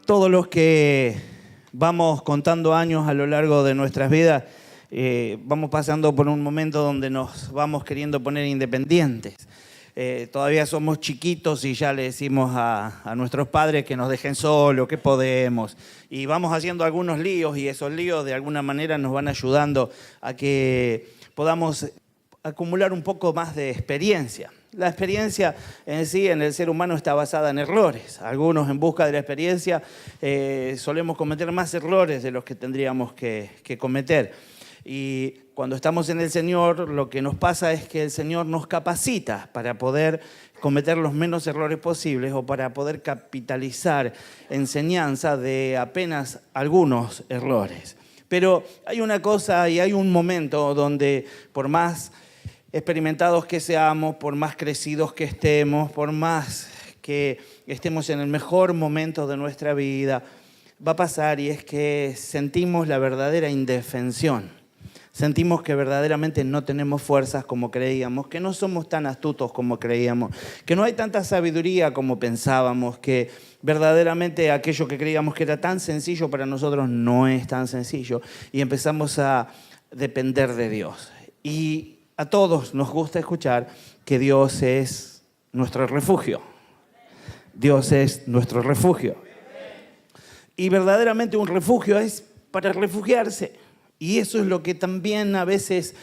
Todos los que vamos contando años a lo largo de nuestras vidas, vamos pasando por un momento donde nos vamos queriendo poner independientes. Todavía somos chiquitos y ya le decimos a nuestros padres que nos dejen solos, que podemos. Y vamos haciendo algunos líos y esos líos de alguna manera nos van ayudando a que podamos acumular un poco más de experiencia. La experiencia en sí, en el ser humano, está basada en errores. Algunos, en busca de la experiencia, solemos cometer más errores de los que tendríamos que cometer. Y cuando estamos en el Señor, lo que nos pasa es que el Señor nos capacita para poder cometer los menos errores posibles o para poder capitalizar enseñanza de apenas algunos errores. Pero hay una cosa y hay un momento donde, por más experimentados que seamos, por más crecidos que estemos, por más que estemos en el mejor momento de nuestra vida, va a pasar, y es que sentimos la verdadera indefensión. Sentimos que verdaderamente no tenemos fuerzas como creíamos, que no somos tan astutos como creíamos, que no hay tanta sabiduría como pensábamos, que verdaderamente aquello que creíamos que era tan sencillo para nosotros no es tan sencillo, y empezamos a depender de Dios. Y a todos nos gusta escuchar que Dios es nuestro refugio. Dios es nuestro refugio. Y verdaderamente un refugio es para refugiarse. Y eso es lo que también a veces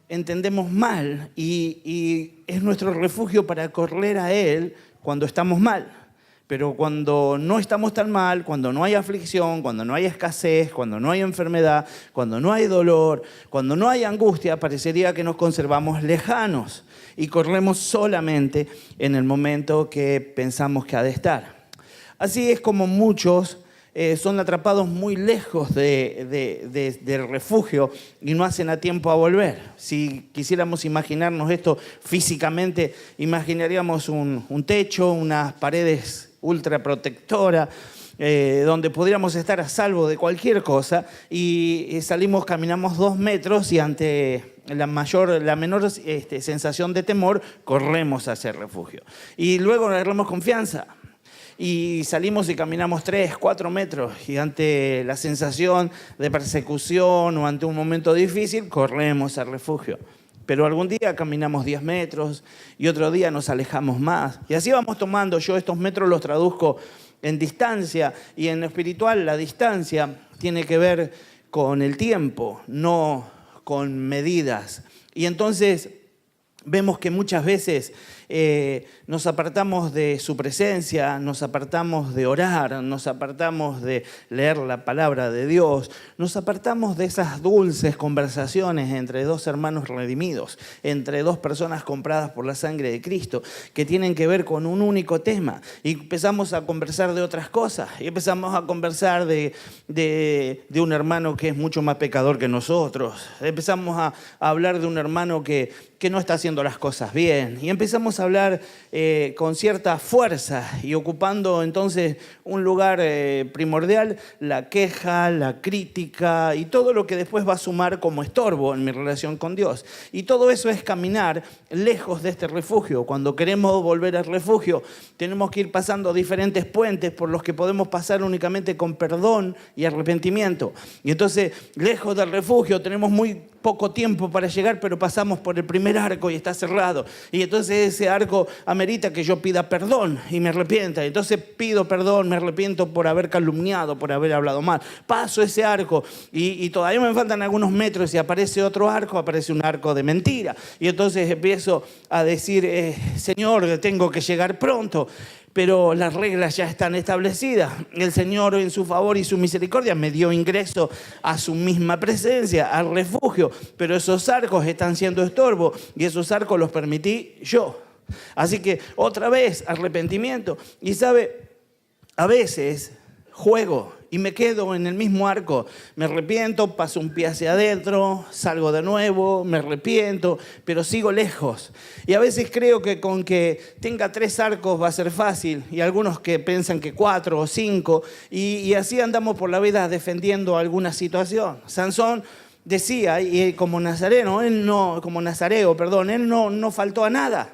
entendemos mal. Y es nuestro refugio para correr a Él cuando estamos mal. Pero cuando no estamos tan mal, cuando no hay aflicción, cuando no hay escasez, cuando no hay enfermedad, cuando no hay dolor, cuando no hay angustia, parecería que nos conservamos lejanos y corremos solamente en el momento que pensamos que ha de estar. Así es como muchos son atrapados muy lejos del refugio y no hacen a tiempo a volver. Si quisiéramos imaginarnos esto físicamente, imaginaríamos un techo, unas paredes ultra protectoras, donde podríamos estar a salvo de cualquier cosa, y salimos, caminamos 2 metros y ante la menor sensación de temor, corremos hacia el refugio. Y luego agarramos confianza. Y salimos y caminamos 3, 4 metros y ante la sensación de persecución o ante un momento difícil, corremos al refugio. Pero algún día caminamos 10 metros y otro día nos alejamos más. Y así vamos tomando. Yo estos metros los traduzco en distancia, y en lo espiritual la distancia tiene que ver con el tiempo, no con medidas. Y entonces vemos que muchas veces nos apartamos de su presencia, nos apartamos de orar, nos apartamos de leer la palabra de Dios, nos apartamos de esas dulces conversaciones entre 2 hermanos redimidos, entre 2 personas compradas por la sangre de Cristo, que tienen que ver con un único tema, y empezamos a conversar de otras cosas, y empezamos a conversar de un hermano que es mucho más pecador que nosotros, empezamos a hablar de un hermano que no está haciendo las cosas bien, y empezamos a hablar con cierta fuerza y ocupando entonces un lugar primordial, la queja, la crítica y todo lo que después va a sumar como estorbo en mi relación con Dios. Y todo eso es caminar lejos de este refugio. Cuando queremos volver al refugio, tenemos que ir pasando diferentes puentes por los que podemos pasar únicamente con perdón y arrepentimiento. Y entonces, lejos del refugio, tenemos muy poco tiempo para llegar, pero pasamos por el primer arco y está cerrado. Y entonces ese arco amerita que yo pida perdón y me arrepienta. Entonces pido perdón, me arrepiento por haber calumniado, por haber hablado mal. Paso ese arco y todavía me faltan algunos metros y aparece otro arco, aparece un arco de mentira. Y entonces empiezo a decir, Señor, tengo que llegar pronto. Pero las reglas ya están establecidas. El Señor, en su favor y su misericordia, me dio ingreso a su misma presencia, al refugio. Pero esos arcos están siendo estorbo y esos arcos los permití yo. Así que otra vez arrepentimiento. Y sabe, a veces juego y me quedo en el mismo arco. Me arrepiento, paso un pie hacia adentro, salgo de nuevo, me arrepiento, pero sigo lejos. Y a veces creo que con que tenga 3 arcos va a ser fácil, y algunos que piensan que 4 o 5, y así andamos por la vida defendiendo alguna situación. Sansón decía, y como nazareo, él no faltó a nada.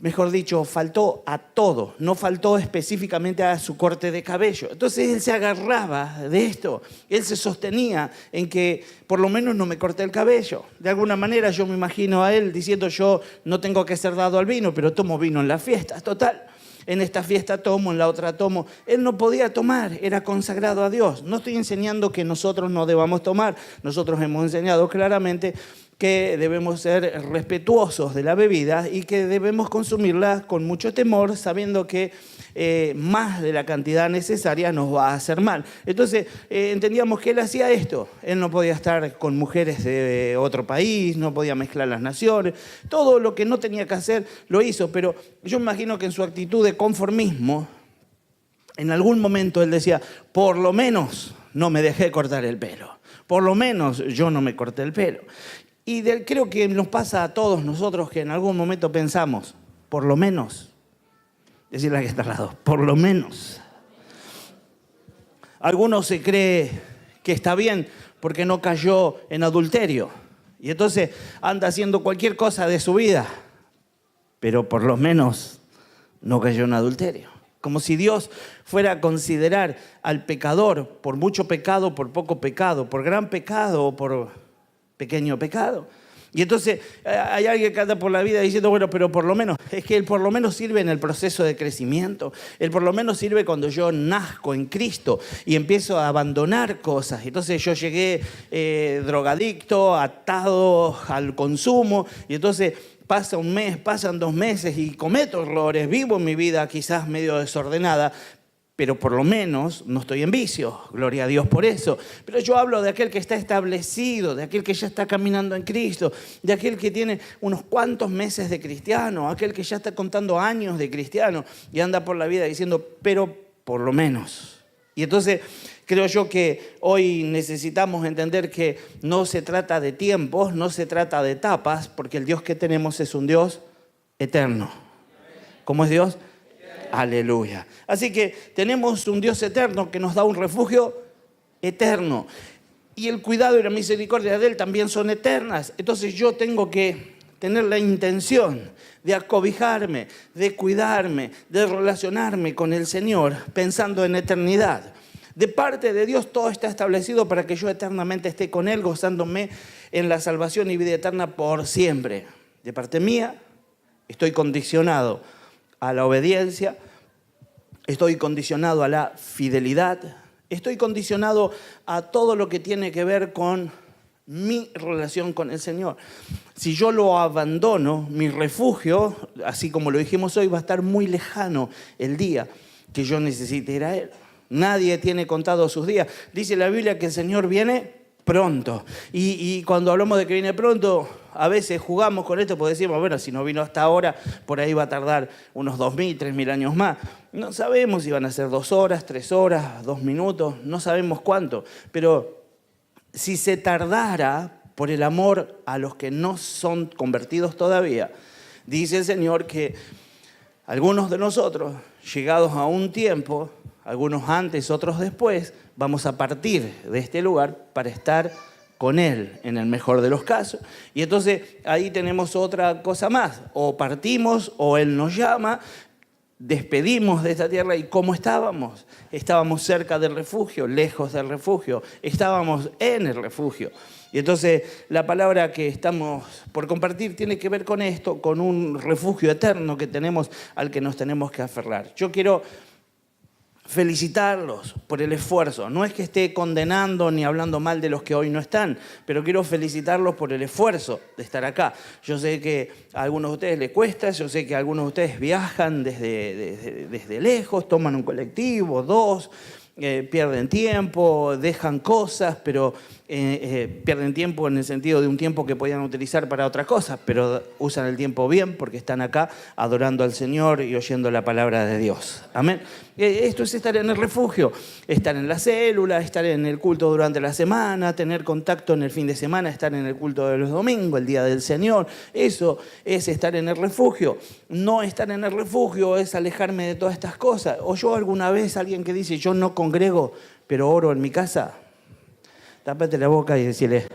mejor dicho, faltó a todo, no faltó específicamente a su corte de cabello. Entonces él se agarraba de esto, él se sostenía en que por lo menos no me corté el cabello. De alguna manera yo me imagino a él diciendo, yo no tengo que ser dado al vino, pero tomo vino en las fiestas, total. En esta fiesta tomo, en la otra tomo. Él no podía tomar, era consagrado a Dios. No estoy enseñando que nosotros no debamos tomar. Nosotros hemos enseñado claramente que debemos ser respetuosos de la bebida y que debemos consumirla con mucho temor, sabiendo que más de la cantidad necesaria nos va a hacer mal. Entonces entendíamos que él hacía esto. Él no podía estar con mujeres de otro país, no podía mezclar las naciones. Todo lo que no tenía que hacer lo hizo, pero yo me imagino que en su actitud de conformismo, en algún momento él decía, por lo menos no me dejé cortar el pelo. Por lo menos yo no me corté el pelo. Y creo que nos pasa a todos nosotros que en algún momento pensamos, por lo menos, decirle a que está al lado, por lo menos. Algunos se cree que está bien porque no cayó en adulterio. Y entonces anda haciendo cualquier cosa de su vida, pero por lo menos no cayó en adulterio. Como si Dios fuera a considerar al pecador por mucho pecado, por poco pecado, por gran pecado o por pequeño pecado. Y entonces hay alguien que anda por la vida diciendo, bueno, pero por lo menos, es que él por lo menos sirve en el proceso de crecimiento. Él por lo menos sirve cuando yo nazco en Cristo y empiezo a abandonar cosas. Entonces yo llegué drogadicto, atado al consumo, y entonces pasa un mes, pasan 2 meses y cometo errores, vivo mi vida quizás medio desordenada, pero por lo menos no estoy en vicio, gloria a Dios por eso. Pero yo hablo de aquel que está establecido, de aquel que ya está caminando en Cristo, de aquel que tiene unos cuantos meses de cristiano, aquel que ya está contando años de cristiano y anda por la vida diciendo, pero por lo menos. Y entonces creo yo que hoy necesitamos entender que no se trata de tiempos, no se trata de etapas, porque el Dios que tenemos es un Dios eterno. ¿Cómo es Dios? Aleluya. Así que tenemos un Dios eterno que nos da un refugio eterno. Y el cuidado y la misericordia de Él también son eternas. Entonces yo tengo que tener la intención de acobijarme, de cuidarme, de relacionarme con el Señor pensando en eternidad. De parte de Dios todo está establecido para que yo eternamente esté con Él, gozándome en la salvación y vida eterna por siempre. De parte mía, estoy condicionado a la obediencia, estoy condicionado a la fidelidad, estoy condicionado a todo lo que tiene que ver con mi relación con el Señor. Si yo lo abandono, mi refugio, así como lo dijimos hoy, va a estar muy lejano el día que yo necesite ir a Él. Nadie tiene contado sus días. Dice la Biblia que el Señor viene pronto. Y cuando hablamos de que viene pronto, a veces jugamos con esto porque decimos, bueno, si no vino hasta ahora, por ahí va a tardar unos 2.000, 3.000 años más. No sabemos si van a ser 2 horas, 3 horas, 2 minutos, no sabemos cuánto. Pero si se tardara por el amor a los que no son convertidos todavía, dice el Señor que algunos de nosotros, llegados a un tiempo, algunos antes, otros después, vamos a partir de este lugar para estar con Él, en el mejor de los casos. Y entonces ahí tenemos otra cosa más. O partimos o Él nos llama, despedimos de esta tierra. ¿Y cómo estábamos? Estábamos cerca del refugio, lejos del refugio. Estábamos en el refugio. Y entonces la palabra que estamos por compartir tiene que ver con esto, con un refugio eterno que tenemos al que nos tenemos que aferrar. Yo quiero felicitarlos por el esfuerzo. No es que esté condenando ni hablando mal de los que hoy no están, pero quiero felicitarlos por el esfuerzo de estar acá. Yo sé que a algunos de ustedes les cuesta, yo sé que a algunos de ustedes viajan desde lejos, toman un colectivo, 2, pierden tiempo, dejan cosas, pero pierden tiempo en el sentido de un tiempo que podían utilizar para otras cosas, pero usan el tiempo bien porque están acá adorando al Señor y oyendo la palabra de Dios. Amén. Esto es estar en el refugio, estar en la célula, estar en el culto durante la semana, tener contacto en el fin de semana, estar en el culto de los domingos, el día del Señor. Eso es estar en el refugio. No estar en el refugio es alejarme de todas estas cosas. O yo alguna vez alguien que dice, yo no congrego, pero oro en mi casa. Tápate la boca y decirle,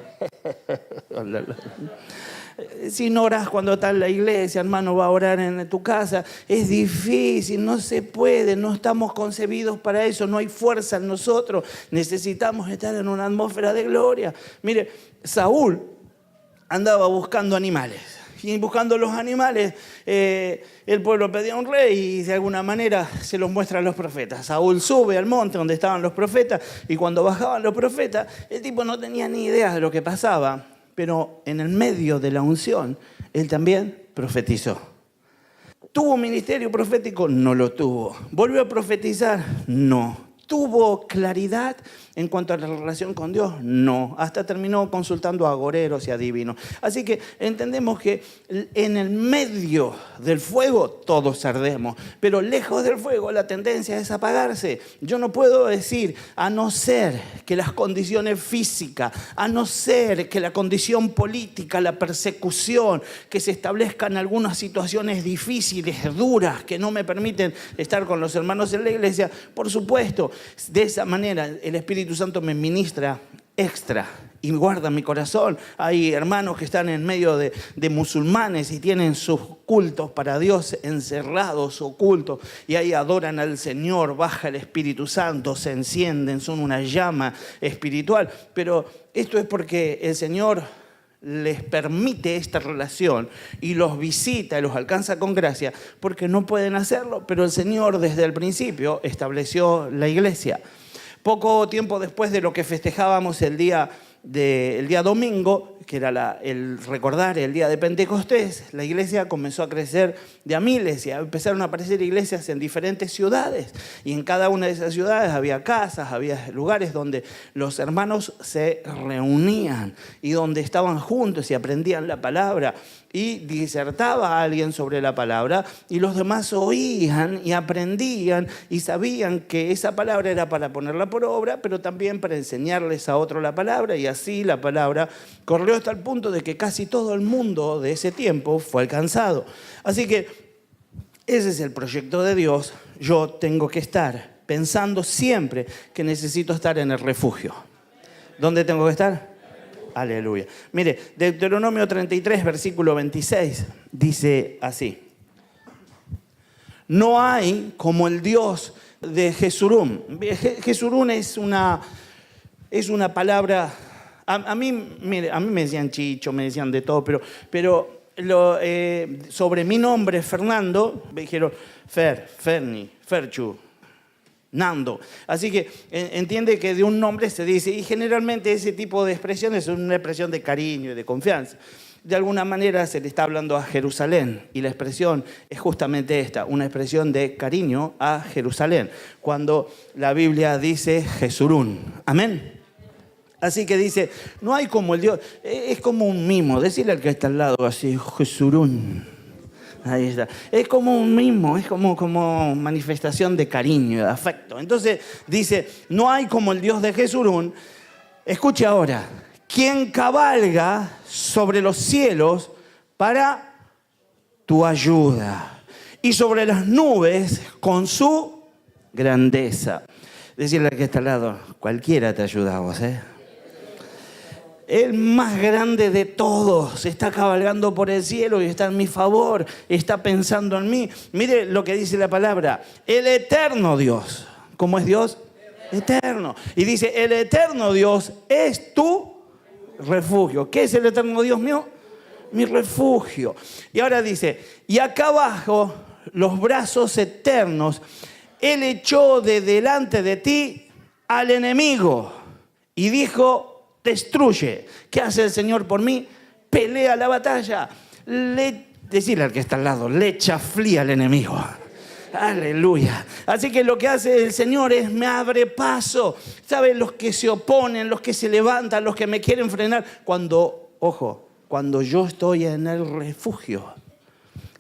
Si no oras cuando está en la iglesia, hermano, va a orar en tu casa. Es difícil, no se puede, no estamos concebidos para eso, no hay fuerza en nosotros. Necesitamos estar en una atmósfera de gloria. Mire, Saúl andaba buscando animales. Y buscando los animales, el pueblo pedía un rey y de alguna manera se los muestra a los profetas. Saúl sube al monte donde estaban los profetas y cuando bajaban los profetas, el tipo no tenía ni idea de lo que pasaba. Pero en el medio de la unción, él también profetizó. ¿Tuvo un ministerio profético? No lo tuvo. ¿Volvió a profetizar? No. ¿Tuvo claridad en cuanto a la relación con Dios? No. Hasta terminó consultando a agoreros y adivinos. Así que entendemos que en el medio del fuego todos ardemos, pero lejos del fuego la tendencia es apagarse. Yo no puedo decir, a no ser que las condiciones físicas, a no ser que la condición política, la persecución, que se establezcan algunas situaciones difíciles, duras, que no me permiten estar con los hermanos en la iglesia, por supuesto. De esa manera el Espíritu Santo me ministra extra y guarda mi corazón. Hay hermanos que están en medio de musulmanes y tienen sus cultos para Dios encerrados, ocultos, y ahí adoran al Señor, baja el Espíritu Santo, se encienden, son una llama espiritual. Pero esto es porque el Señor les permite esta relación y los visita y los alcanza con gracia, porque no pueden hacerlo, pero el Señor desde el principio estableció la iglesia. Poco tiempo después de lo que festejábamos el día domingo, que era el recordar el día de Pentecostés, la iglesia comenzó a crecer de a miles y empezaron a aparecer iglesias en diferentes ciudades. Y en cada una de esas ciudades había casas, había lugares donde los hermanos se reunían y donde estaban juntos y aprendían la palabra. Y disertaba a alguien sobre la palabra y los demás oían y aprendían y sabían que esa palabra era para ponerla por obra, pero también para enseñarles a otro la palabra, y así la palabra corrió hasta el punto de que casi todo el mundo de ese tiempo fue alcanzado. Así que ese es el proyecto de Dios. Yo tengo que estar pensando siempre que necesito estar en el refugio. ¿Dónde tengo que estar? Aleluya. Mire, Deuteronomio 33, versículo 26, dice así: no hay como el Dios de Jesurún. Jesurún es una palabra, a mí me decían Chicho, me decían de todo, pero sobre mi nombre, Fernando, me dijeron Ferni, Ferchu, Nando. Así que entiende que de un nombre se dice, y generalmente ese tipo de expresiones es una expresión de cariño y de confianza. De alguna manera se le está hablando a Jerusalén, y la expresión es justamente esta, una expresión de cariño a Jerusalén, cuando la Biblia dice Jesurún. Amén. Así que dice, no hay como el Dios, es como un mimo, decirle al que está al lado así, Jesurún. Ahí está. Es como un mimo, es como manifestación de cariño, de afecto. Entonces dice, no hay como el Dios de Jesurún. Escuche ahora, quien cabalga sobre los cielos para tu ayuda y sobre las nubes con su grandeza. Decirle al que está al lado, cualquiera te ayuda a vos, ¿eh? El más grande de todos está cabalgando por el cielo y está en mi favor, está pensando en mí. Mire lo que dice la palabra, el eterno Dios. ¿Cómo es Dios? Eterno. Y dice, el eterno Dios es tu refugio. ¿Qué es el eterno Dios mío? Mi refugio. Y ahora dice, y acá abajo los brazos eternos, Él echó de delante de ti al enemigo y dijo, destruye. ¿Qué hace el Señor por mí? Pelea la batalla. Decirle al que está al lado, le chaflía al enemigo. Aleluya. Así que lo que hace el Señor es me abre paso. ¿Saben? Los que se oponen, los que se levantan, los que me quieren frenar. Cuando yo estoy en el refugio,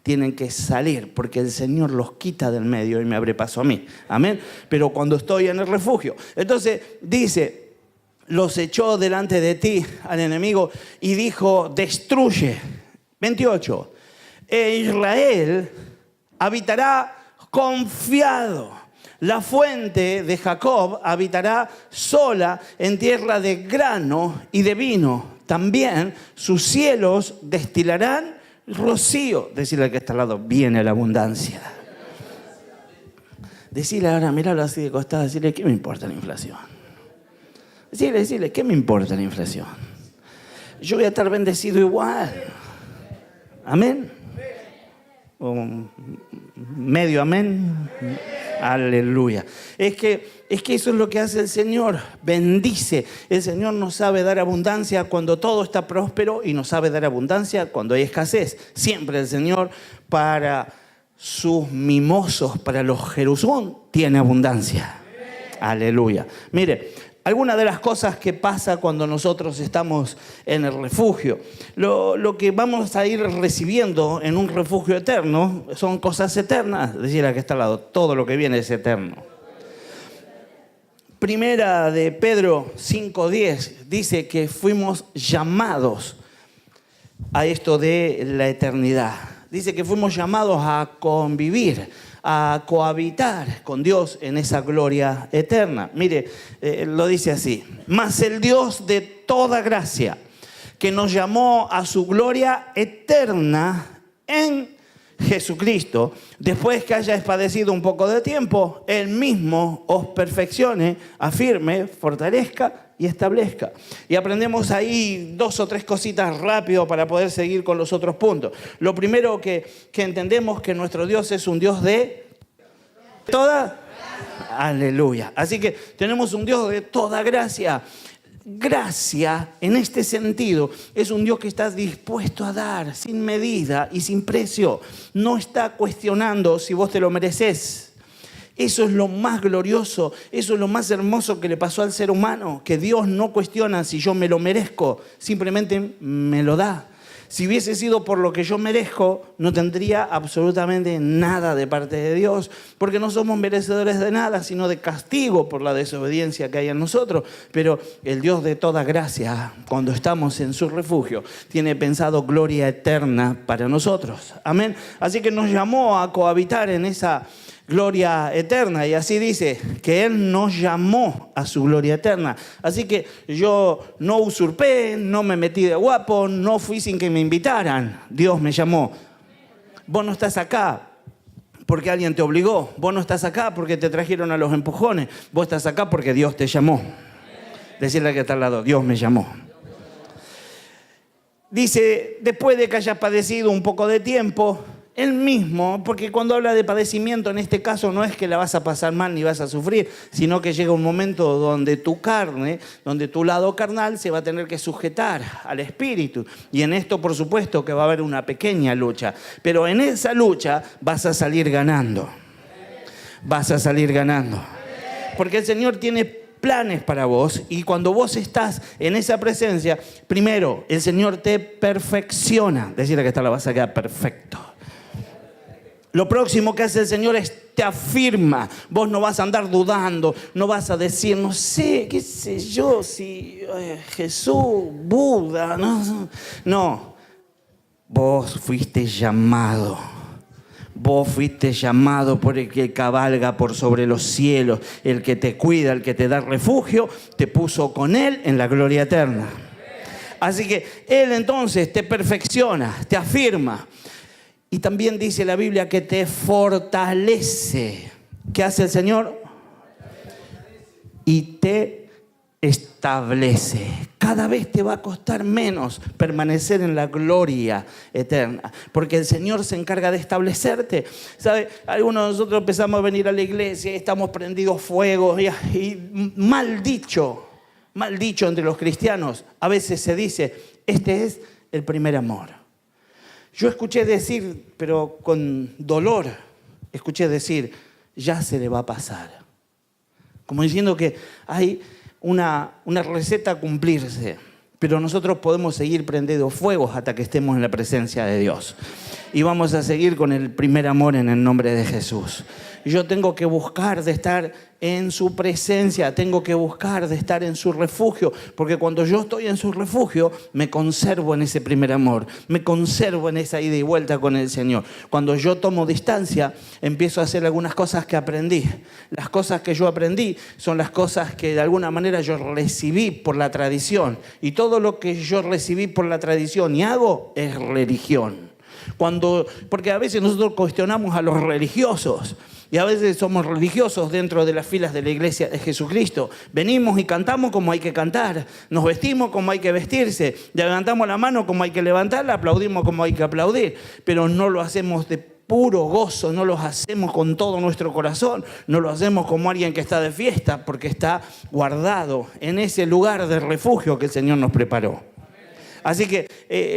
tienen que salir porque el Señor los quita del medio y me abre paso a mí. Amén. Pero cuando estoy en el refugio, entonces dice, los echó delante de ti al enemigo y dijo, destruye. 28. E Israel habitará confiado La fuente de Jacob habitará sola en tierra de grano y de vino. También sus cielos destilarán rocío. Decirle al que está al lado, viene la abundancia. Decirle ahora, miralo así de costado, decirle, ¿qué me importa la inflación? Decirle, ¿qué me importa la inflación? Yo voy a estar bendecido igual. Amén. Medio amén. Aleluya. Es que eso es lo que hace el Señor. Bendice. El Señor nos sabe dar abundancia cuando todo está próspero y nos sabe dar abundancia cuando hay escasez. Siempre el Señor para sus mimosos, para los Jerusón, tiene abundancia. Aleluya. Mire, algunas de las cosas que pasa cuando nosotros estamos en el refugio. Lo que vamos a ir recibiendo en un refugio eterno son cosas eternas. Decir a que está al lado, todo lo que viene es eterno. Primera de Pedro 5:10 dice que fuimos llamados a esto de la eternidad. Dice que fuimos llamados a convivir, a cohabitar con Dios en esa gloria eterna. Mire, lo dice así. Mas el Dios de toda gracia, que nos llamó a su gloria eterna en Jesucristo, después que hayáis padecido un poco de tiempo, Él mismo os perfeccione, afirme, fortalezca y establezca. Y aprendemos ahí 2 o 3 cositas rápido para poder seguir con los otros puntos. Lo primero que entendemos que nuestro Dios es un Dios de toda. Aleluya. Así que tenemos un Dios de toda gracia. Gracia, en este sentido, es un Dios que está dispuesto a dar sin medida y sin precio. No está cuestionando si vos te lo mereces. Eso es lo más glorioso, eso es lo más hermoso que le pasó al ser humano, que Dios no cuestiona si yo me lo merezco, simplemente me lo da. Si hubiese sido por lo que yo merezco, no tendría absolutamente nada de parte de Dios, porque no somos merecedores de nada, sino de castigo por la desobediencia que hay en nosotros. Pero el Dios de toda gracia, cuando estamos en su refugio, tiene pensado gloria eterna para nosotros. Amén. Así que nos llamó a cohabitar en esa gloria eterna, y así dice que Él nos llamó a su gloria eterna. Así que yo no usurpé, no me metí de guapo, no fui sin que me invitaran. Dios me llamó. Vos no estás acá porque alguien te obligó. Vos no estás acá porque te trajeron a los empujones. Vos estás acá porque Dios te llamó. Decirle al que está al lado, Dios me llamó. Dice, después de que hayas padecido un poco de tiempo, Él mismo, porque cuando habla de padecimiento, en este caso no es que la vas a pasar mal ni vas a sufrir, sino que llega un momento donde tu carne, donde tu lado carnal se va a tener que sujetar al espíritu. Y en esto, por supuesto, que va a haber una pequeña lucha. Pero en esa lucha vas a salir ganando. Vas a salir ganando. Porque el Señor tiene planes para vos, y cuando vos estás en esa presencia, primero, el Señor te perfecciona. Decirle que esta la vas a quedar perfecto. Lo próximo que hace el Señor es te afirma. Vos no vas a andar dudando, no vas a decir, no sé, qué sé yo, si Jesús, Buda, no. Vos fuiste llamado. Vos fuiste llamado por el que cabalga por sobre los cielos, el que te cuida, el que te da refugio, te puso con Él en la gloria eterna. Así que Él entonces te perfecciona, te afirma. Y también dice la Biblia que te fortalece. ¿Qué hace el Señor? Y te establece. Cada vez te va a costar menos permanecer en la gloria eterna, porque el Señor se encarga de establecerte. ¿Sabe? Algunos de nosotros empezamos a venir a la iglesia, estamos prendidos fuego y mal dicho entre los cristianos, a veces se dice, este es el primer amor. Yo escuché decir, pero con dolor, escuché decir, ya se le va a pasar. Como diciendo que hay una receta a cumplirse. Pero nosotros podemos seguir prendiendo fuegos hasta que estemos en la presencia de Dios. Y vamos a seguir con el primer amor en el nombre de Jesús. Yo tengo que buscar de estar en su presencia, tengo que buscar de estar en su refugio, porque cuando yo estoy en su refugio, me conservo en ese primer amor, me conservo en esa ida y vuelta con el Señor. Cuando yo tomo distancia, empiezo a hacer algunas cosas que aprendí. Las cosas que yo aprendí son las cosas que de alguna manera yo recibí por la tradición. Y todo lo que yo recibí por la tradición y hago es religión. Porque a veces nosotros cuestionamos a los religiosos. Y a veces somos religiosos dentro de las filas de la iglesia de Jesucristo. Venimos y cantamos como hay que cantar. Nos vestimos como hay que vestirse. Levantamos la mano como hay que levantarla. Aplaudimos como hay que aplaudir. Pero no lo hacemos de puro gozo. No lo hacemos con todo nuestro corazón. No lo hacemos como alguien que está de fiesta. Porque está guardado en ese lugar de refugio que el Señor nos preparó. Así que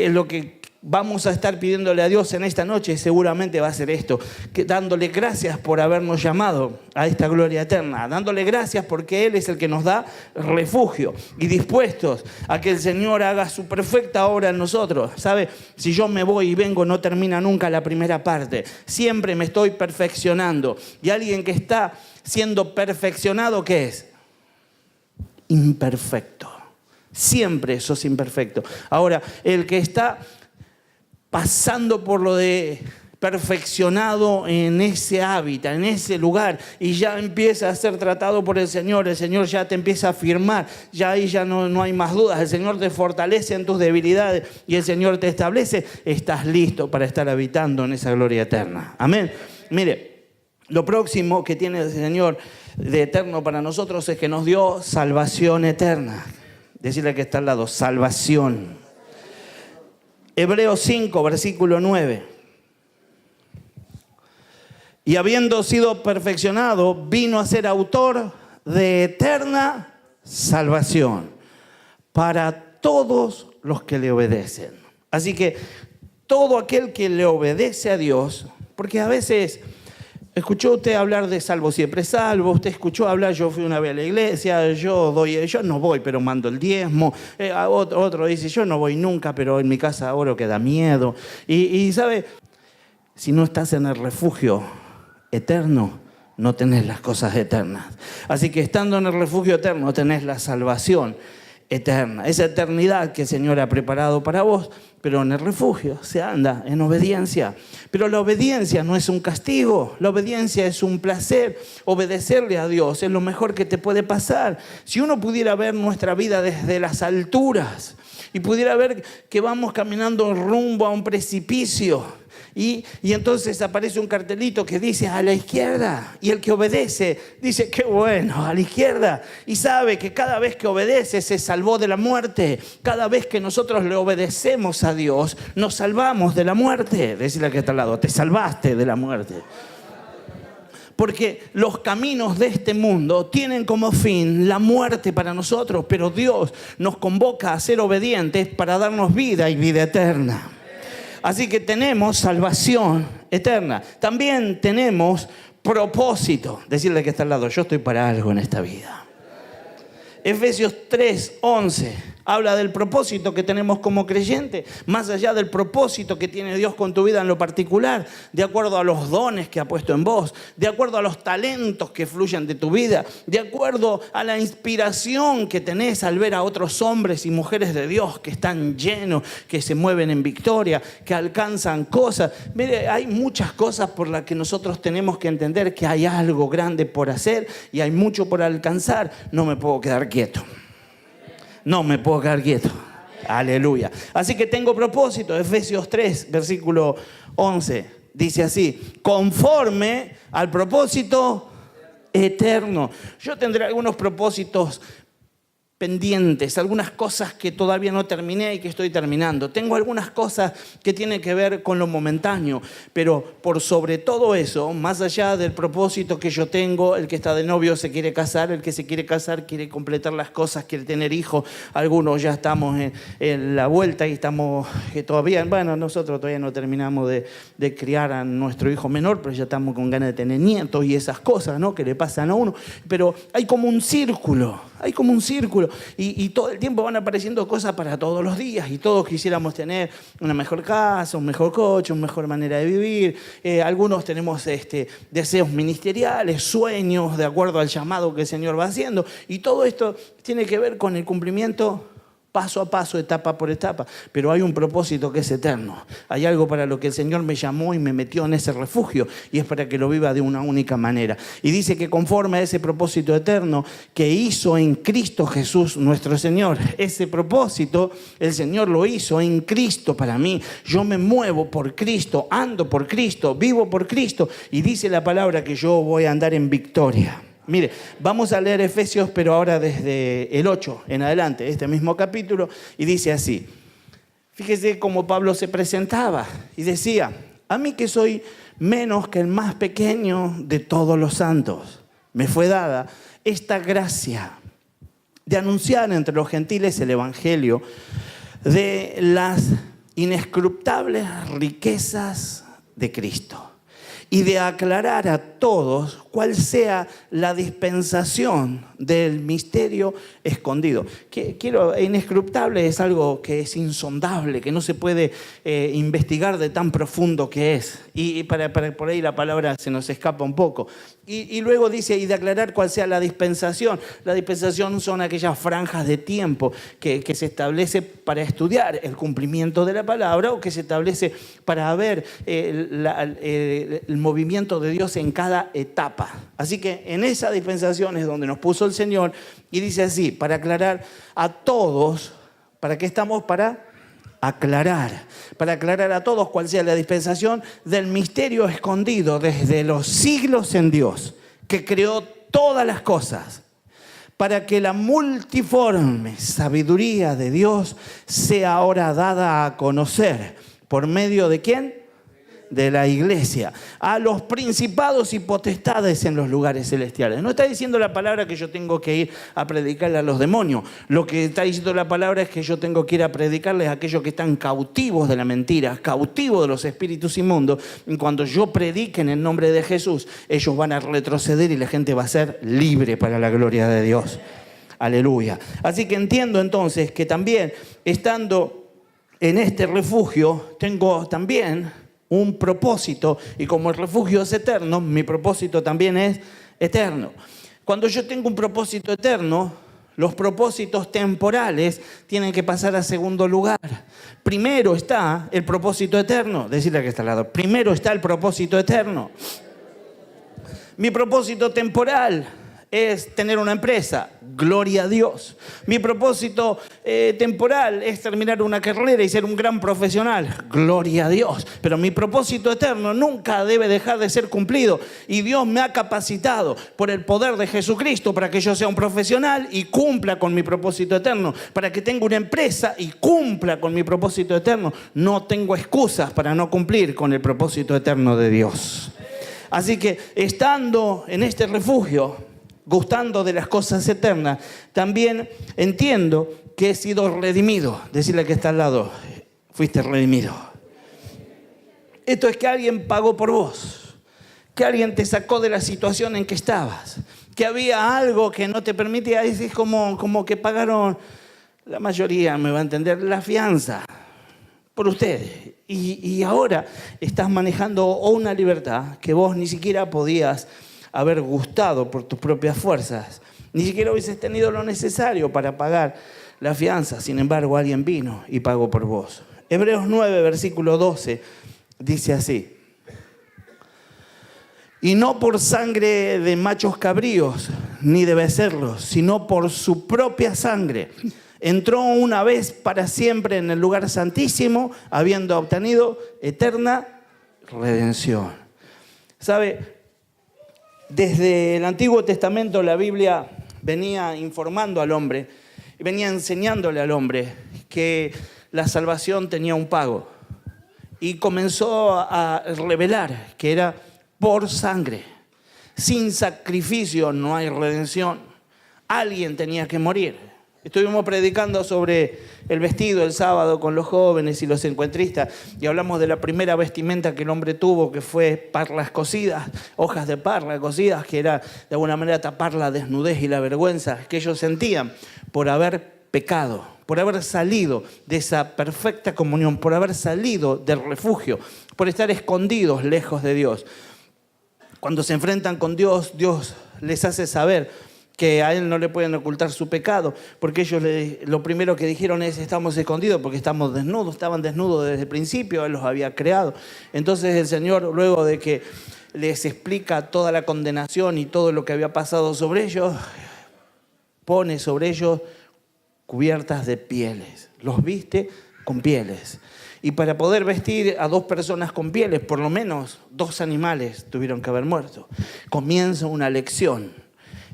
lo que vamos a estar pidiéndole a Dios en esta noche seguramente va a ser esto, dándole gracias por habernos llamado a esta gloria eterna, dándole gracias porque Él es el que nos da refugio y dispuestos a que el Señor haga su perfecta obra en nosotros. ¿Sabe? Si yo me voy y vengo no termina nunca la primera parte, siempre me estoy perfeccionando y alguien que está siendo perfeccionado, ¿qué es? Imperfecto. Siempre sos imperfecto. Ahora, el que está pasando por lo de perfeccionado en ese hábitat, en ese lugar, y ya empieza a ser tratado por el Señor ya te empieza a afirmar, ya ahí ya no hay más dudas, el Señor te fortalece en tus debilidades y el Señor te establece, estás listo para estar habitando en esa gloria eterna. Amén. Mire, lo próximo que tiene el Señor de eterno para nosotros es que nos dio salvación eterna. Decirle que está al lado, salvación. Hebreos 5, versículo 9. Y habiendo sido perfeccionado, vino a ser autor de eterna salvación para todos los que le obedecen. Así que todo aquel que le obedece a Dios, porque a veces escuchó usted hablar de salvo siempre salvo, usted escuchó hablar, yo fui una vez a la iglesia, yo no voy, pero mando el diezmo. Otro dice, yo no voy nunca, pero en mi casa oro que da miedo. Y ¿sabe? Si no estás en el refugio eterno, no tenés las cosas eternas. Así que estando en el refugio eterno, tenés la salvación eterna. Esa eternidad que el Señor ha preparado para vos, pero en el refugio se anda en obediencia. Pero la obediencia no es un castigo, la obediencia es un placer. Obedecerle a Dios es lo mejor que te puede pasar. Si uno pudiera ver nuestra vida desde las alturas y pudiera ver que vamos caminando rumbo a un precipicio, y entonces aparece un cartelito que dice a la izquierda, y el que obedece dice qué bueno, a la izquierda, y sabe que cada vez que obedece se salvó de la muerte. Cada vez que nosotros le obedecemos a Dios nos salvamos de la muerte. Decirle al que está al lado, te salvaste de la muerte. Porque los caminos de este mundo tienen como fin la muerte para nosotros, pero Dios nos convoca a ser obedientes para darnos vida y vida eterna. Así que tenemos salvación eterna. También tenemos propósito. Decirle que está al lado, yo estoy para algo en esta vida. Efesios 3:11 habla del propósito que tenemos como creyentes, más allá del propósito que tiene Dios con tu vida en lo particular, de acuerdo a los dones que ha puesto en vos, de acuerdo a los talentos que fluyen de tu vida, de acuerdo a la inspiración que tenés al ver a otros hombres y mujeres de Dios que están llenos, que se mueven en victoria, que alcanzan cosas. Mire, hay muchas cosas por las que nosotros tenemos que entender que hay algo grande por hacer y hay mucho por alcanzar. No me puedo quedar quieto. No me puedo quedar quieto. Aleluya. Así que tengo propósito. Efesios 3, versículo 11. Dice así: conforme al propósito eterno. Yo tendré algunos propósitos pendientes, algunas cosas que todavía no terminé y que estoy terminando. Tengo algunas cosas que tienen que ver con lo momentáneo, pero por sobre todo eso, más allá del propósito que yo tengo, el que está de novio se quiere casar, el que se quiere casar quiere completar las cosas, quiere tener hijos. Algunos ya estamos en la vuelta y estamos todavía, nosotros todavía no terminamos de criar a nuestro hijo menor, pero ya estamos con ganas de tener nietos y esas cosas, ¿no?, que le pasan a uno. Pero hay como un círculo. hay como un círculo y todo el tiempo van apareciendo cosas para todos los días y todos quisiéramos tener una mejor casa, un mejor coche, una mejor manera de vivir. Algunos tenemos deseos ministeriales, sueños de acuerdo al llamado que el Señor va haciendo, y todo esto tiene que ver con el cumplimiento paso a paso, etapa por etapa, pero hay un propósito que es eterno. Hay algo para lo que el Señor me llamó y me metió en ese refugio, y es para que lo viva de una única manera. Y dice que conforme a ese propósito eterno que hizo en Cristo Jesús nuestro Señor. Ese propósito el Señor lo hizo en Cristo para mí. Yo me muevo por Cristo, ando por Cristo, vivo por Cristo, y dice la palabra que yo voy a andar en victoria. Mire, vamos a leer Efesios, pero ahora desde el 8 en adelante, este mismo capítulo, y dice así. Fíjese cómo Pablo se presentaba y decía: a mí que soy menos que el más pequeño de todos los santos, me fue dada esta gracia de anunciar entre los gentiles el evangelio de las inescrutables riquezas de Cristo, y de aclarar a todos cuál sea la dispensación del misterio escondido. Inescrutable es algo que es insondable, que no se puede investigar de tan profundo que es. Y por ahí la palabra se nos escapa un poco. Y luego dice, y de aclarar cuál sea la dispensación. La dispensación son aquellas franjas de tiempo que se establece para estudiar el cumplimiento de la palabra, o que se establece para ver el movimiento de Dios en cada etapa. Así que en esa dispensación es donde nos puso el Señor, y dice así: para aclarar a todos. ¿Para qué estamos? Para aclarar a todos cuál sea la dispensación del misterio escondido desde los siglos en Dios, que creó todas las cosas, para que la multiforme sabiduría de Dios sea ahora dada a conocer. ¿Por medio de quién? De la iglesia, a los principados y potestades en los lugares celestiales. No está diciendo la palabra que yo tengo que ir a predicarle a los demonios. Lo que está diciendo la palabra es que yo tengo que ir a predicarles a aquellos que están cautivos de la mentira, cautivos de los espíritus inmundos. Y cuando yo predique en el nombre de Jesús, ellos van a retroceder y la gente va a ser libre para la gloria de Dios. Aleluya. Así que entiendo entonces que también, estando en este refugio, tengo también un propósito, y como el refugio es eterno, mi propósito también es eterno. Cuando yo tengo un propósito eterno, los propósitos temporales tienen que pasar a segundo lugar. Primero está el propósito eterno. Decirle que está al lado. Primero está el propósito eterno. Mi propósito temporal es tener una empresa, gloria a Dios. Mi propósito temporal es terminar una carrera y ser un gran profesional, gloria a Dios. Pero mi propósito eterno nunca debe dejar de ser cumplido, y Dios me ha capacitado por el poder de Jesucristo para que yo sea un profesional y cumpla con mi propósito eterno, para que tenga una empresa y cumpla con mi propósito eterno. No tengo excusas para no cumplir con el propósito eterno de Dios. Así que, estando en este refugio, gustando de las cosas eternas, también entiendo que he sido redimido. Decirle que está al lado: fuiste redimido. Esto es que alguien pagó por vos, que alguien te sacó de la situación en que estabas, que había algo que no te permitía. Es como que pagaron, la mayoría me va a entender, la fianza por ustedes. Y ahora estás manejando una libertad que vos ni siquiera podías haber gustado por tus propias fuerzas. Ni siquiera hubieses tenido lo necesario para pagar la fianza. Sin embargo, alguien vino y pagó por vos. Hebreos 9, versículo 12, dice así: y no por sangre de machos cabríos, ni de becerros, sino por su propia sangre, entró una vez para siempre en el lugar santísimo, habiendo obtenido eterna redención. ¿Sabe? Desde el Antiguo Testamento la Biblia venía informando al hombre, venía enseñándole al hombre que la salvación tenía un pago, y comenzó a revelar que era por sangre. Sin sacrificio no hay redención. Alguien tenía que morir. Estuvimos predicando sobre el vestido el sábado con los jóvenes y los encuentristas y hablamos de la primera vestimenta que el hombre tuvo, que fue parlas cosidas, hojas de parla cosidas, que era de alguna manera tapar la desnudez y la vergüenza que ellos sentían por haber pecado, por haber salido de esa perfecta comunión, por haber salido del refugio, por estar escondidos lejos de Dios. Cuando se enfrentan con Dios, Dios les hace saber que a Él no le pueden ocultar su pecado, porque ellos lo primero que dijeron es: estamos escondidos porque estamos desnudos. Estaban desnudos desde el principio, Él los había creado. Entonces el Señor, luego de que les explica toda la condenación y todo lo que había pasado sobre ellos, pone sobre ellos cubiertas de pieles, los viste con pieles. Y para poder vestir a 2 personas con pieles, por lo menos 2 animales tuvieron que haber muerto. Comienza una lección.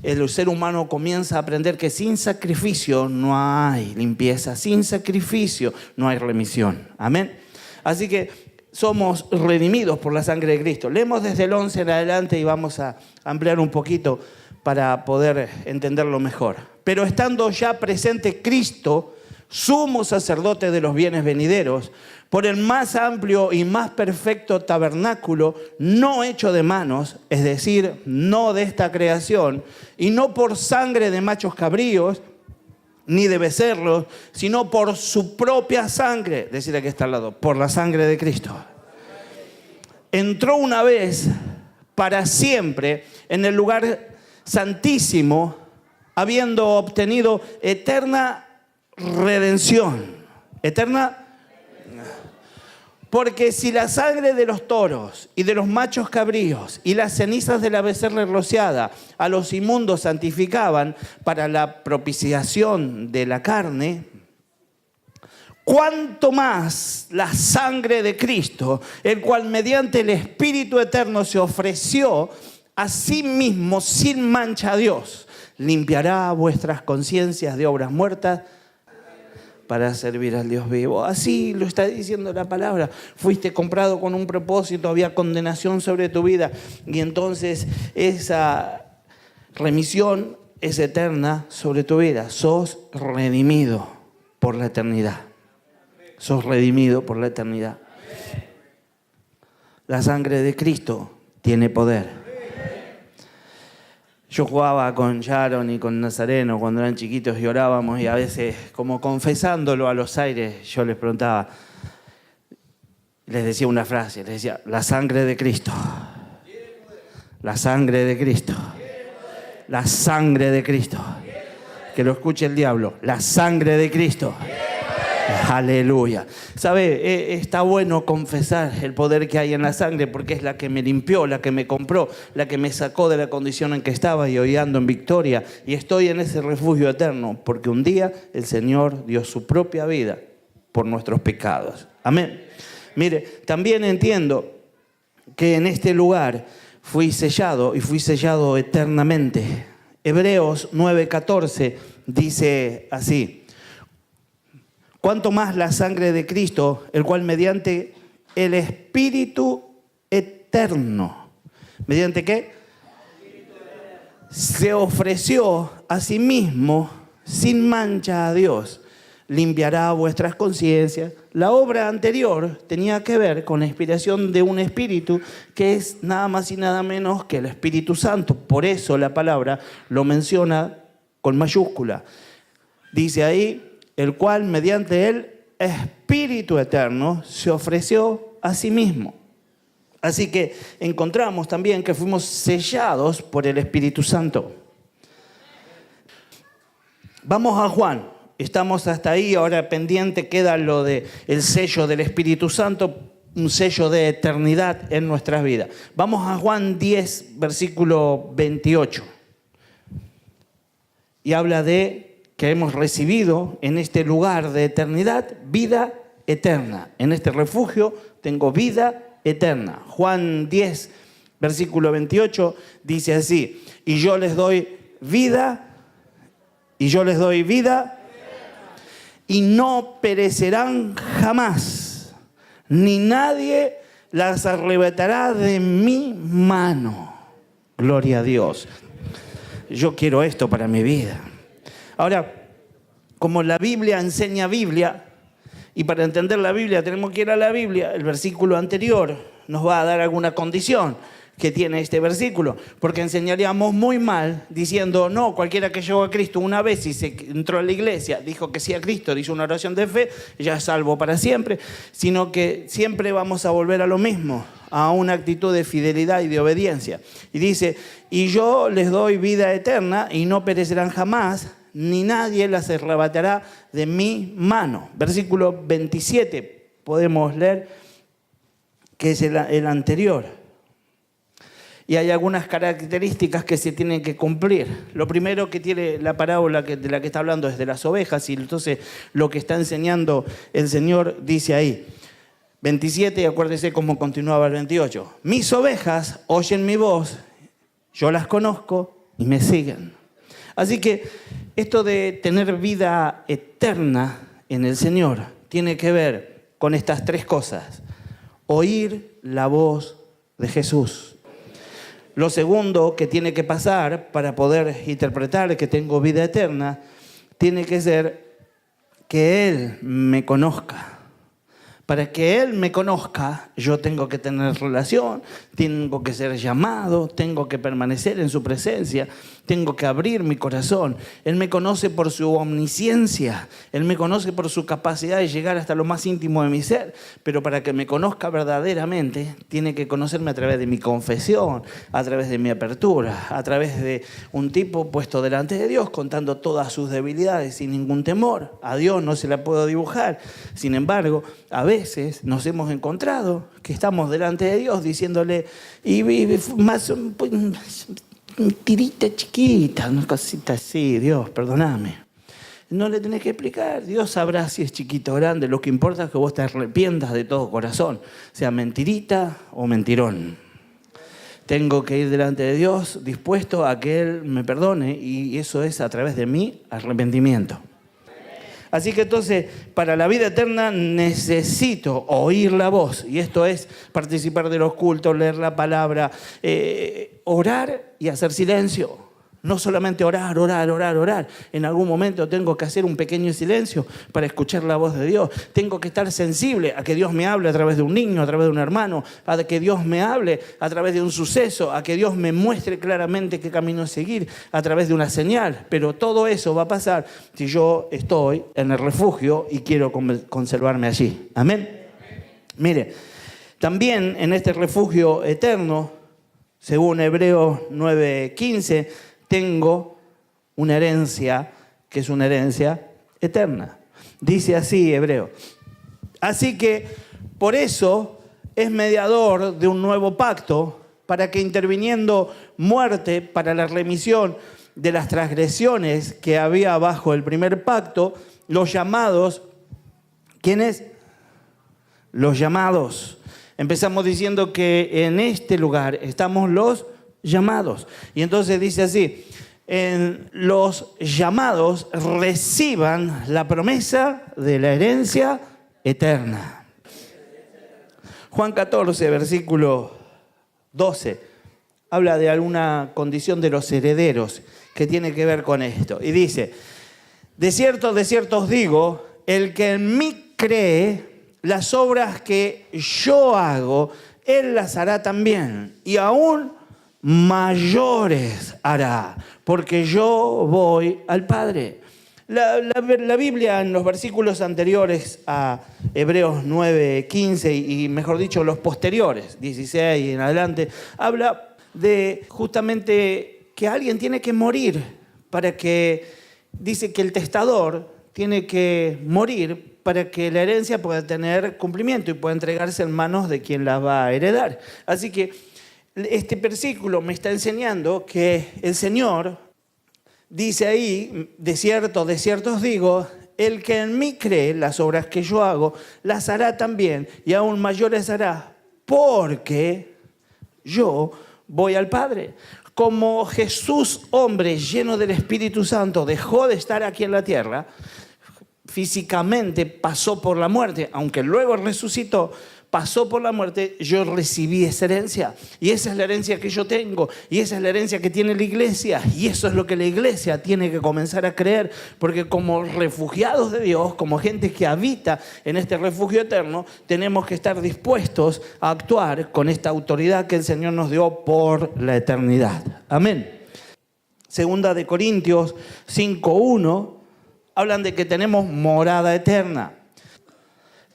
El ser humano comienza a aprender que sin sacrificio no hay limpieza, sin sacrificio no hay remisión. Amén. Así que somos redimidos por la sangre de Cristo. Leemos desde el 11 en adelante y vamos a ampliar un poquito para poder entenderlo mejor. Pero estando ya presente Cristo, sumo sacerdote de los bienes venideros, por el más amplio y más perfecto tabernáculo, no hecho de manos, es decir, no de esta creación, y no por sangre de machos cabríos, ni de becerros, sino por su propia sangre, decir que está al lado, por la sangre de Cristo. Entró una vez para siempre en el lugar santísimo, habiendo obtenido eterna redención. Eterna. Porque si la sangre de los toros y de los machos cabríos y las cenizas de la becerra rociada a los inmundos santificaban para la propiciación de la carne, cuánto más la sangre de Cristo, el cual mediante el Espíritu Eterno se ofreció a sí mismo sin mancha a Dios, limpiará vuestras conciencias de obras muertas para servir al Dios vivo. Así lo está diciendo la palabra. Fuiste comprado con un propósito, había condenación sobre tu vida y entonces esa remisión es eterna sobre tu vida. Sos redimido por la eternidad. Sos redimido por la eternidad. La sangre de Cristo tiene poder. Yo jugaba con Sharon y con Nazareno cuando eran chiquitos y orábamos y a veces, como confesándolo a los aires, yo les preguntaba, les decía una frase, les decía: la sangre de Cristo, la sangre de Cristo, la sangre de Cristo. Que lo escuche el diablo, la sangre de Cristo. Aleluya. ¿Sabe? Está bueno confesar el poder que hay en la sangre porque es la que me limpió, la que me compró, la que me sacó de la condición en que estaba y hoy ando en victoria y estoy en ese refugio eterno porque un día el Señor dio su propia vida por nuestros pecados. Amén. Mire, también entiendo que en este lugar fui sellado y fui sellado eternamente. Hebreos 9:14 dice así: cuanto más la sangre de Cristo, el cual mediante el Espíritu Eterno, ¿mediante qué? Se ofreció a sí mismo sin mancha a Dios, limpiará vuestras conciencias. La obra anterior tenía que ver con la inspiración de un espíritu que es nada más y nada menos que el Espíritu Santo. Por eso la palabra lo menciona con mayúscula. Dice ahí: el cual mediante el Espíritu Eterno se ofreció a sí mismo. Así que encontramos también que fuimos sellados por el Espíritu Santo. Vamos a Juan. Estamos hasta ahí, ahora pendiente queda lo del sello del Espíritu Santo, un sello de eternidad en nuestras vidas. Vamos a Juan 10, versículo 28. Y habla de que hemos recibido en este lugar de eternidad vida eterna. En este refugio tengo vida eterna. Juan 10, versículo 28 dice así: y yo les doy vida, y no perecerán jamás, ni nadie las arrebatará de mi mano. Gloria a Dios. Yo quiero esto para mi vida. Ahora, como la Biblia enseña Biblia, y para entender la Biblia tenemos que ir a la Biblia, el versículo anterior nos va a dar alguna condición que tiene este versículo, porque enseñaríamos muy mal diciendo, no, cualquiera que llegó a Cristo una vez y se entró a la iglesia, dijo que sí a Cristo, hizo una oración de fe, ya es salvo para siempre, sino que siempre vamos a volver a lo mismo, a una actitud de fidelidad y de obediencia. Y dice, y yo les doy vida eterna y no perecerán jamás, ni nadie las arrebatará de mi mano. Versículo 27, podemos leer, que es el anterior. Y hay algunas características que se tienen que cumplir. Lo primero que tiene la parábola de la que está hablando es de las ovejas, y entonces lo que está enseñando el Señor dice ahí, 27, y acuérdese cómo continuaba el 28. Mis ovejas oyen mi voz, yo las conozco y me siguen. Así que esto de tener vida eterna en el Señor tiene que ver con estas tres cosas. Oír la voz de Jesús. Lo segundo que tiene que pasar para poder interpretar que tengo vida eterna, tiene que ser que Él me conozca. Para que Él me conozca, yo tengo que tener relación, tengo que ser llamado, tengo que permanecer en su presencia, tengo que abrir mi corazón. Él me conoce por su omnisciencia, Él me conoce por su capacidad de llegar hasta lo más íntimo de mi ser, pero para que me conozca verdaderamente, tiene que conocerme a través de mi confesión, a través de mi apertura, a través de un tipo puesto delante de Dios, contando todas sus debilidades sin ningún temor. A Dios no se la puedo dibujar, sin embargo, a veces nos hemos encontrado que estamos delante de Dios diciéndole, y más tirita chiquita, una cosita así, Dios, perdóname. No le tenés que explicar, Dios sabrá si es chiquito o grande, lo que importa es que vos te arrepientas de todo corazón, sea mentirita o mentirón. Tengo que ir delante de Dios dispuesto a que Él me perdone, y eso es a través de mi arrepentimiento. Así que entonces, para la vida eterna necesito oír la voz. Y esto es participar de los cultos, leer la palabra, orar y hacer silencio. No solamente orar, orar, orar, orar. En algún momento tengo que hacer un pequeño silencio para escuchar la voz de Dios. Tengo que estar sensible a que Dios me hable a través de un niño, a través de un hermano, a que Dios me hable a través de un suceso, a que Dios me muestre claramente qué camino seguir a través de una señal. Pero todo eso va a pasar si yo estoy en el refugio y quiero conservarme allí. Amén. Mire, también en este refugio eterno, según Hebreos 9:15, tengo una herencia que es una herencia eterna. Dice así Hebreo. Así que por eso es mediador de un nuevo pacto, para que interviniendo muerte para la remisión de las transgresiones que había bajo el primer pacto, los llamados, ¿quiénes? Los llamados. Empezamos diciendo que en este lugar estamos los llamados. Y entonces dice así, los llamados reciban la promesa de la herencia eterna. Juan 14, versículo 12, habla de alguna condición de los herederos que tiene que ver con esto. Y dice, de cierto os digo, el que en mí cree, las obras que yo hago, él las hará también, y aún mayores hará, porque yo voy al Padre. La Biblia en los versículos anteriores a Hebreos 9:15 y mejor dicho los posteriores, 16 y en adelante, habla de justamente que alguien tiene que morir para que, dice que el testador tiene que morir para que la herencia pueda tener cumplimiento y pueda entregarse en manos de quien la va a heredar. Así que este versículo me está enseñando que el Señor dice ahí, de cierto os digo, el que en mí cree, las obras que yo hago, las hará también y aún mayores hará, porque yo voy al Padre. Como Jesús, hombre lleno del Espíritu Santo, dejó de estar aquí en la tierra, físicamente pasó por la muerte, aunque luego resucitó, pasó por la muerte, yo recibí esa herencia. Y esa es la herencia que yo tengo. Y esa es la herencia que tiene la iglesia. Y eso es lo que la iglesia tiene que comenzar a creer. Porque como refugiados de Dios, como gente que habita en este refugio eterno, tenemos que estar dispuestos a actuar con esta autoridad que el Señor nos dio por la eternidad. Amén. Segunda de Corintios 5:1 hablan de que tenemos morada eterna.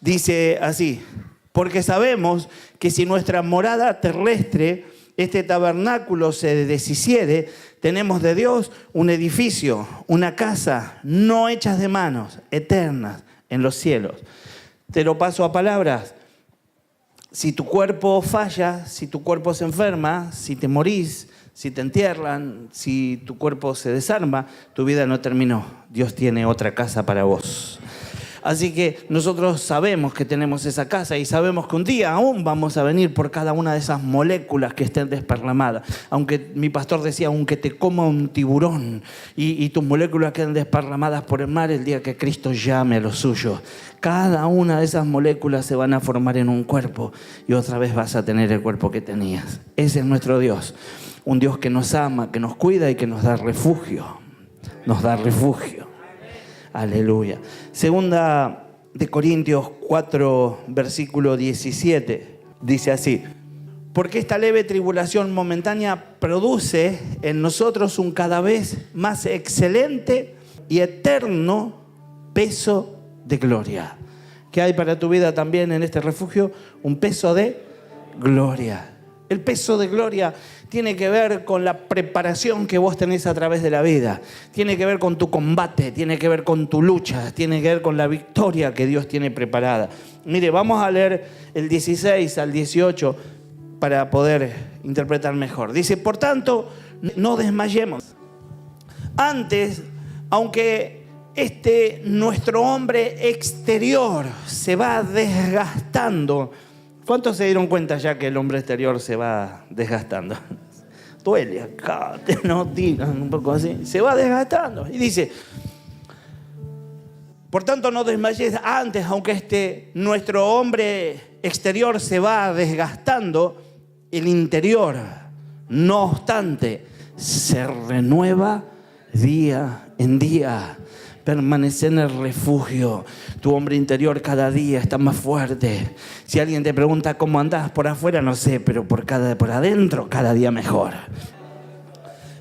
Dice así: porque sabemos que si nuestra morada terrestre, este tabernáculo, se deshiciere, tenemos de Dios un edificio, una casa, no hechas de manos, eternas en los cielos. Te lo paso a palabras. Si tu cuerpo falla, si tu cuerpo se enferma, si te morís, si te entierran, si tu cuerpo se desarma, tu vida no terminó. Dios tiene otra casa para vos. Así que nosotros sabemos que tenemos esa casa y sabemos que un día aún vamos a venir por cada una de esas moléculas que estén desparramadas. Aunque mi pastor decía, aunque te coma un tiburón y tus moléculas queden desparramadas por el mar, el día que Cristo llame a los suyos, cada una de esas moléculas se van a formar en un cuerpo y otra vez vas a tener el cuerpo que tenías. Ese es nuestro Dios. Un Dios que nos ama, que nos cuida y que nos da refugio. Nos da refugio. Aleluya. Segunda de Corintios 4, versículo 17. Dice así: porque esta leve tribulación momentánea produce en nosotros un cada vez más excelente y eterno peso de gloria. ¿Qué hay para tu vida también en este refugio? Un peso de gloria. El peso de gloria tiene que ver con la preparación que vos tenés a través de la vida. Tiene que ver con tu combate, tiene que ver con tu lucha, tiene que ver con la victoria que Dios tiene preparada. Mire, vamos a leer el 16 al 18 para poder interpretar mejor. Dice: por tanto, no desmayemos. Antes, aunque nuestro hombre exterior se va desgastando. ¿Cuántos se dieron cuenta ya que el hombre exterior se va desgastando? Duele acá, te no tiran un poco así. Se va desgastando. Y dice: por tanto, no desmayéis antes, aunque nuestro hombre exterior se va desgastando, el interior, no obstante, se renueva día en día. Permanece en el refugio. Tu hombre interior cada día está más fuerte. Si alguien te pregunta cómo andás por afuera, no sé, pero por adentro cada día mejor.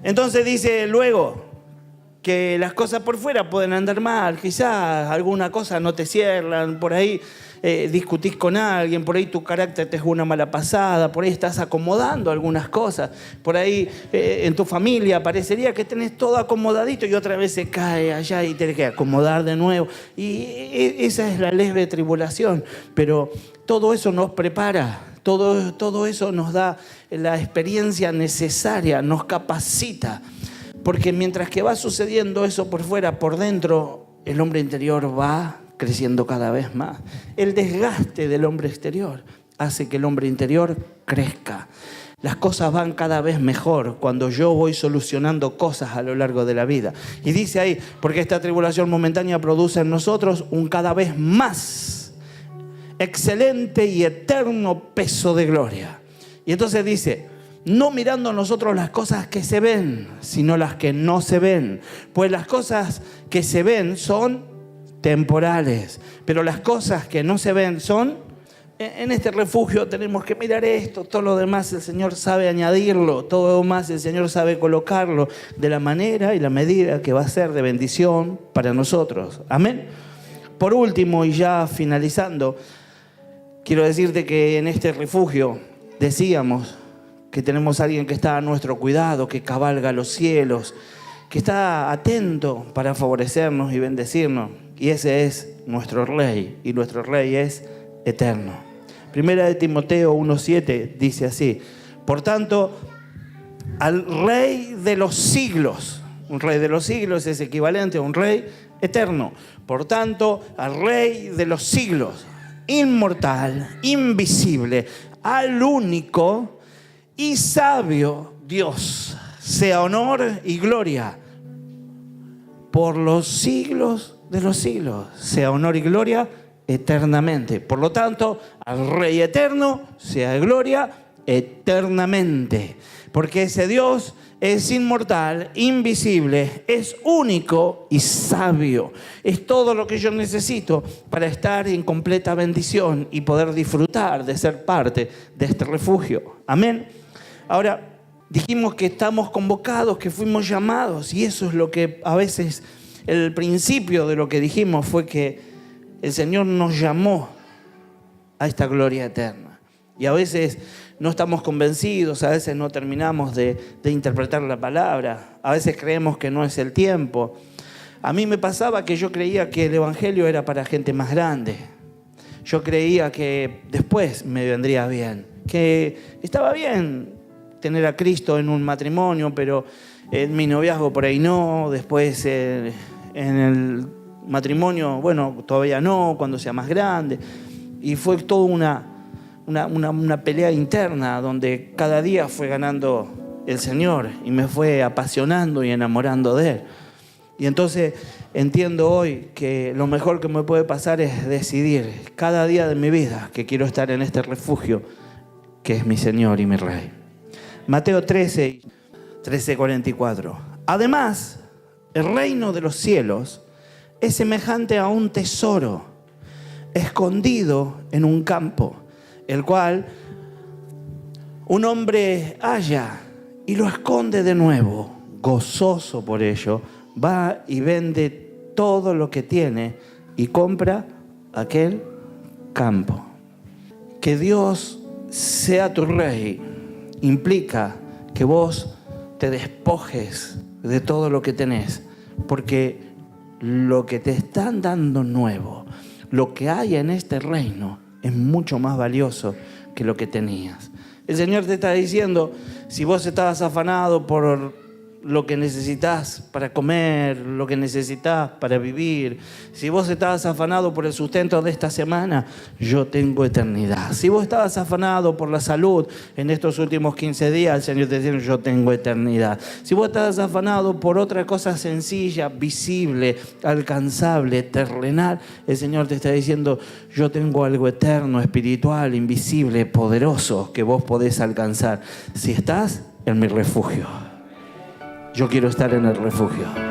Entonces dice luego que las cosas por fuera pueden andar mal. Quizás alguna cosa no te cierran, por ahí discutís con alguien, por ahí tu carácter te jugó una mala pasada, por ahí estás acomodando algunas cosas, por ahí en tu familia parecería que tenés todo acomodadito y otra vez se cae allá y tenés que acomodar de nuevo. Y esa es la leve tribulación, pero todo eso nos prepara. Todo eso nos da la experiencia necesaria, nos capacita. Porque mientras que va sucediendo eso por fuera, por dentro, el hombre interior va creciendo cada vez más. El desgaste del hombre exterior hace que el hombre interior crezca. Las cosas van cada vez mejor cuando yo voy solucionando cosas a lo largo de la vida. Y dice ahí, porque esta tribulación momentánea produce en nosotros un cada vez más excelente y eterno peso de gloria. Y entonces dice: no mirando nosotros las cosas que se ven, sino las que no se ven. Pues las cosas que se ven son temporales, pero las cosas que no se ven son... En este refugio tenemos que mirar esto, todo lo demás el Señor sabe añadirlo, todo lo demás el Señor sabe colocarlo de la manera y la medida que va a ser de bendición para nosotros. Amén. Por último, y ya finalizando, quiero decirte que en este refugio decíamos que tenemos a alguien que está a nuestro cuidado, que cabalga los cielos, que está atento para favorecernos y bendecirnos. Y ese es nuestro Rey, y nuestro Rey es eterno. Primera de Timoteo 1:7 dice así: por tanto, al Rey de los siglos, un Rey de los siglos es equivalente a un Rey eterno. Por tanto, al Rey de los siglos, inmortal, invisible, al único y sabio Dios, sea honor y gloria por los siglos de los siglos. Sea honor y gloria eternamente. Por lo tanto, al Rey eterno sea gloria eternamente. Porque ese Dios es inmortal, invisible, es único y sabio. Es todo lo que yo necesito para estar en completa bendición y poder disfrutar de ser parte de este refugio. Amén. Ahora, dijimos que estamos convocados, que fuimos llamados, y eso es lo que a veces, el principio de lo que dijimos fue que el Señor nos llamó a esta gloria eterna. Y a veces no estamos convencidos, a veces no terminamos de interpretar la palabra, a veces creemos que no es el tiempo. A mí me pasaba que yo creía que el Evangelio era para gente más grande. Yo creía que después me vendría bien, que estaba bien tener a Cristo en un matrimonio, pero en mi noviazgo por ahí no, después en el matrimonio, bueno, todavía no, cuando sea más grande. Y fue toda una pelea interna donde cada día fue ganando el Señor y me fue apasionando y enamorando de Él. Y entonces entiendo hoy que lo mejor que me puede pasar es decidir cada día de mi vida que quiero estar en este refugio que es mi Señor y mi Rey. Mateo 13:44. Además, el reino de los cielos es semejante a un tesoro escondido en un campo, el cual un hombre halla y lo esconde de nuevo. Gozoso por ello, va y vende todo lo que tiene y compra aquel campo. Que Dios sea tu Rey implica que vos te despojes de todo lo que tenés, porque lo que te están dando nuevo, lo que hay en este reino, es mucho más valioso que lo que tenías. El Señor te está diciendo, si vos estabas afanado por lo que necesitas para comer, lo que necesitas para vivir, si vos estabas afanado por el sustento de esta semana, yo tengo eternidad. Si vos estabas afanado por la salud en estos últimos 15 días, el Señor te dice, yo tengo eternidad. Si vos estabas afanado por otra cosa sencilla, visible, alcanzable, terrenal, el Señor te está diciendo, yo tengo algo eterno, espiritual, invisible, poderoso, que vos podés alcanzar si estás en mi refugio. Yo quiero estar en el refugio.